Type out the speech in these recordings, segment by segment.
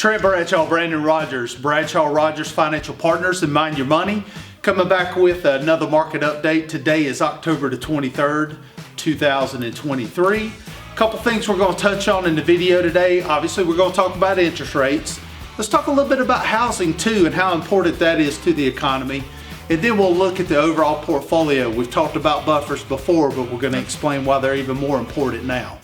Trent Brandon Rogers, Bradshaw Rogers Financial Partners and Mind Your Money. Coming back with another market update. Today is October the 23rd, 2023. A couple things we're going to touch on in the video today. Obviously, we're going to talk about interest rates. Let's talk a little bit about housing too and how important that is to the economy. And then we'll look at the overall portfolio. We've talked about buffers before, but we're going to explain why they're even more important now.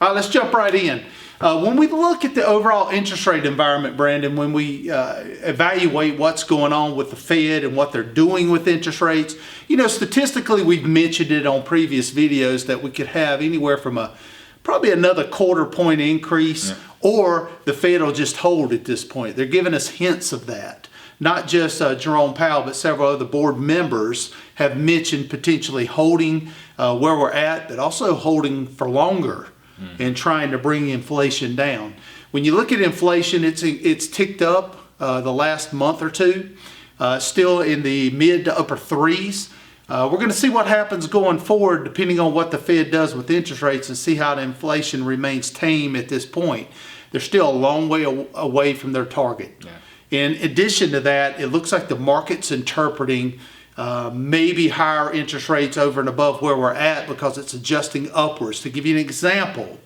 All right, let's jump right in. When we look at the overall interest rate environment, Brandon, when we evaluate what's going on with the Fed and what they're doing with interest rates, you know, statistically, we've mentioned it on previous videos that we could have anywhere from probably another quarter-point increase, or the Fed will just hold at this point. They're giving us hints of that. Not just Jerome Powell, but several other board members have mentioned potentially holding where we're at, but also holding for longer. And trying to bring inflation down. When you look at inflation, it's ticked up the last month or two, still in the mid to upper threes. We're going to see what happens going forward depending on what the Fed does with interest rates and see how the inflation remains tame at this point. They're still a long way away from their target. In addition to that, it looks like the market's interpreting maybe higher interest rates over and above where we're at because it's adjusting upwards. To give you an example,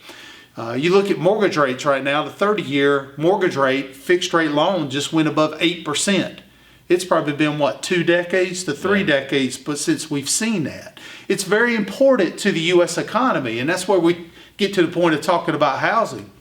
you look at mortgage rates right now, the 30-year mortgage rate, fixed rate loan just went above 8%. It's probably been, what, 2 decades to 3 decades but since we've seen that. It's very important to the U.S. economy, and that's where we get to the point of talking about housing.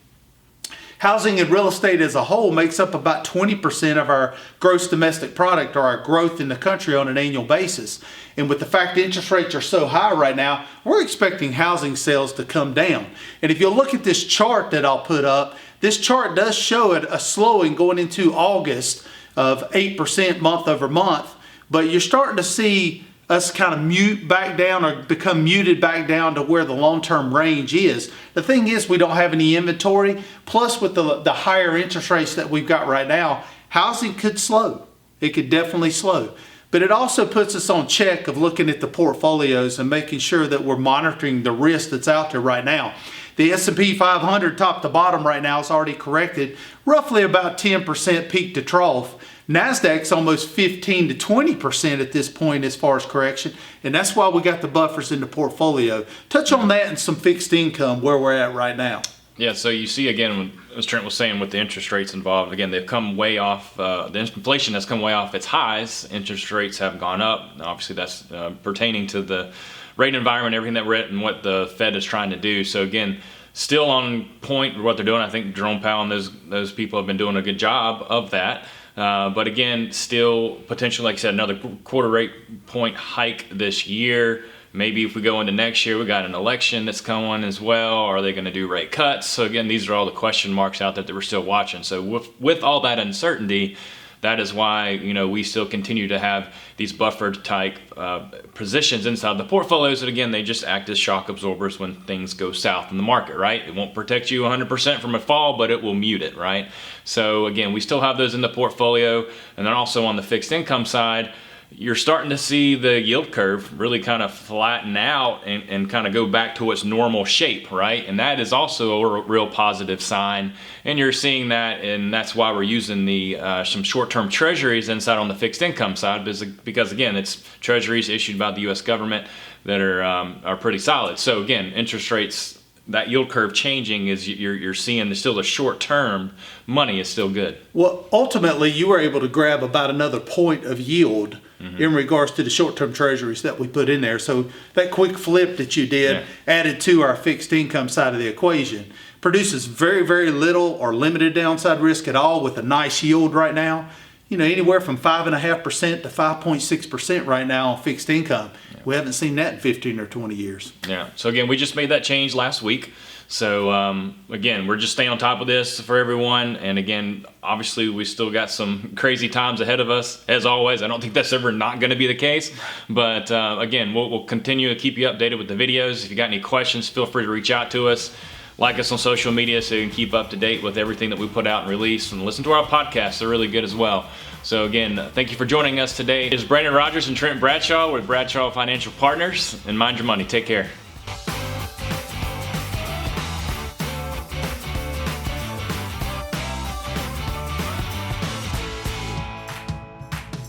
Housing and real estate as a whole makes up about 20% of our gross domestic product, or our growth in the country on an annual basis. And with the fact that interest rates are so high right now, we're expecting housing sales to come down. And if you look at this chart that I'll put up, this chart does show a slowing going into August of 8% month over month, but you're starting to see us kind of mute back down or become muted back down to where the long-term range is. The thing is, we don't have any inventory. Plus, with the higher interest rates that we've got right now, housing could slow. It could definitely slow. But it also puts us on check of looking at the portfolios and making sure that we're monitoring the risk that's out there right now. The S&P 500 top to bottom right now is already corrected roughly about 10% peak to trough. NASDAQ's almost 15 to 20% at this point as far as correction, and that's why we got the buffers in the portfolio. Touch on that and some fixed income where we're at right now. Yeah, so you see again, as Trent was saying, with the interest rates involved, again, they've come way off, the inflation has come way off its highs. Interest rates have gone up. Obviously, that's pertaining to the rate environment, everything that we're at, and what the Fed is trying to do. So again, still on point with what they're doing. I think Jerome Powell and those people have been doing a good job of that. But again, still potentially, like I said, another quarter rate point hike this year. Maybe if we go into next year, we got an election that's coming as well. Are they going to do rate cuts? So again, these are all the question marks out there that we're still watching. So with all that uncertainty, that is why, you know, we still continue to have these buffered type positions inside the portfolios. And again, they just act as shock absorbers when things go south in the market, right? It won't protect you 100% from a fall, but it will mute it, right? So again, we still have those in the portfolio. And then also on the fixed income side, you're starting to see the yield curve really kind of flatten out and kind of go back to its normal shape, right? And that is also a real positive sign. And you're seeing that, and that's why we're using some short-term treasuries inside on the fixed income side, because again, it's treasuries issued by the U.S. government that are pretty solid. So again, interest rates, that yield curve changing is you're seeing still the short-term money is still good. Well, ultimately, you were able to grab about another point of yield in regards to the short-term treasuries that we put in there. So that quick flip that you did added to our fixed income side of the equation produces very, very little or limited downside risk at all with a nice yield right now. You know, anywhere from 5.5% to 5.6% right now on fixed income. We haven't seen that in 15 or 20 years. Yeah. So again, we just made that change last week. So again, we're just staying on top of this for everyone. And again, obviously, we still got some crazy times ahead of us. As always, I don't think that's ever not going to be the case. But again, we'll continue to keep you updated with the videos. If you got any questions, feel free to reach out to us. Like us on social media so you can keep up to date with everything that we put out and release. And listen to our podcasts. They're really good as well. So again, thank you for joining us today. It's Brandon Rogers and Trent Bradshaw with Bradshaw Financial Partners. And mind your money. Take care.